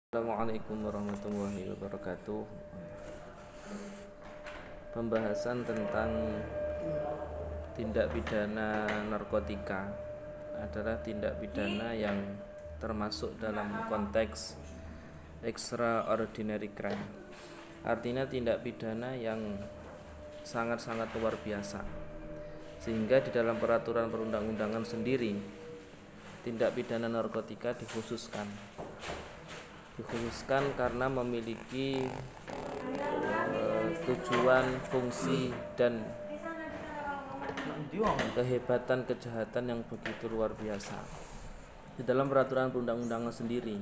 Assalamualaikum warahmatullahi wabarakatuh. Pembahasan tentang tindak pidana narkotika adalah tindak pidana yang termasuk dalam konteks extraordinary crime. Artinya tindak pidana yang sangat-sangat luar biasa. Sehingga di dalam peraturan perundang-undangan sendiri tindak pidana narkotika dikhususkan karena memiliki tujuan, fungsi, dan kehebatan kejahatan yang begitu luar biasa. Di dalam peraturan perundang-undangan sendiri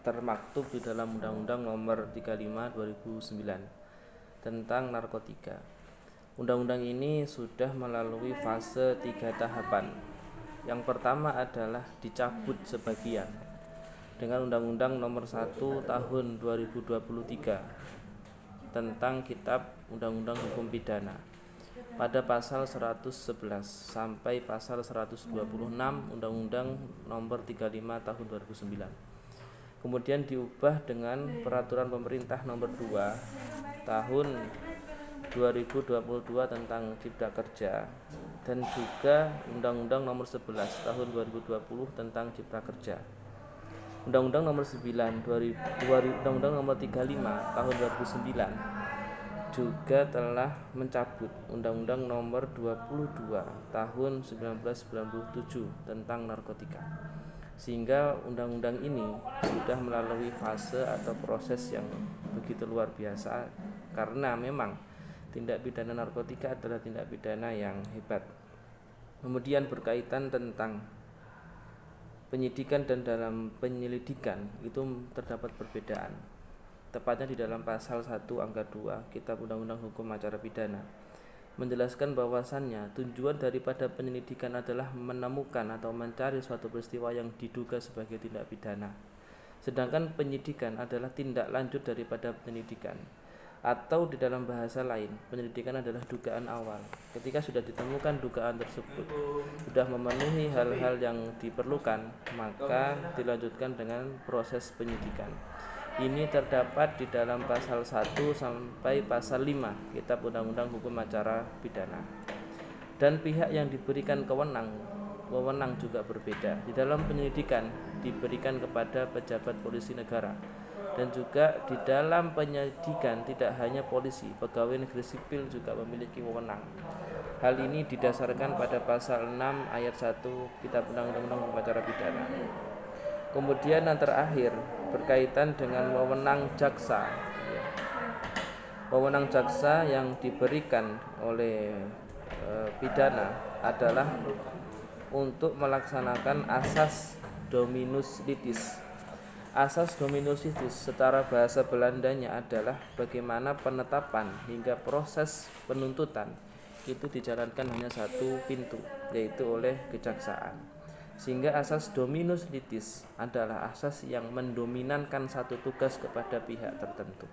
termaktub di dalam Undang-Undang Nomor 35 2009 tentang narkotika. Undang-undang ini sudah melalui fase 3 tahapan. Yang pertama adalah dicabut sebagian dengan Undang-Undang Nomor 1 Tahun 2023 tentang Kitab Undang-Undang Hukum Pidana pada pasal 111 sampai pasal 126 Undang-Undang Nomor 35 Tahun 2009. Kemudian diubah dengan Peraturan Pemerintah Nomor 2 Tahun 2022 tentang Cipta Kerja dan juga Undang-Undang Nomor 11 Tahun 2020 tentang Cipta Kerja. Undang-Undang Nomor 9 Undang-Undang Nomor 35 Tahun 2009 juga telah mencabut Undang-Undang Nomor 22 Tahun 1997 tentang narkotika. Sehingga undang-undang ini sudah melalui fase atau proses yang begitu luar biasa karena memang tindak pidana narkotika adalah tindak pidana yang hebat. Kemudian berkaitan tentang penyidikan dan dalam penyelidikan itu terdapat perbedaan. Tepatnya di dalam pasal 1 angka 2 Kitab Undang-Undang Hukum Acara Pidana menjelaskan bahwasannya tujuan daripada penyelidikan adalah menemukan atau mencari suatu peristiwa yang diduga sebagai tindak pidana. Sedangkan penyidikan adalah tindak lanjut daripada penyelidikan. Atau di dalam bahasa lain, penyelidikan adalah dugaan awal. Ketika sudah ditemukan dugaan tersebut sudah memenuhi hal-hal yang diperlukan, maka dilanjutkan dengan proses penyidikan. Ini terdapat di dalam pasal 1 sampai pasal 5 Kitab Undang-Undang Hukum Acara Pidana. Dan pihak yang diberikan wewenang juga berbeda. Di dalam penyelidikan diberikan kepada pejabat polisi negara. Dan juga di dalam penyidikan tidak hanya polisi, pegawai negeri sipil juga memiliki wewenang. Hal ini didasarkan pada pasal 6 ayat 1 Kitab Undang-Undang Hukum Acara Pidana. Kemudian yang terakhir berkaitan dengan wewenang jaksa. Wewenang jaksa yang diberikan oleh pidana adalah untuk melaksanakan asas dominus litis. Asas dominus litis secara bahasa Belandanya adalah bagaimana penetapan hingga proses penuntutan itu dijalankan hanya satu pintu, yaitu oleh kejaksaan. Sehingga asas dominus litis adalah asas yang mendominankan satu tugas kepada pihak tertentu.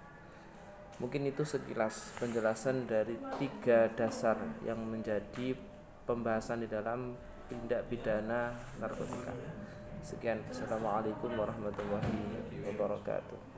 Mungkin itu sekilas penjelasan dari 3 dasar yang menjadi pembahasan di dalam tindak pidana narkotika. Sekian, assalamualaikum warahmatullahi wabarakatuh.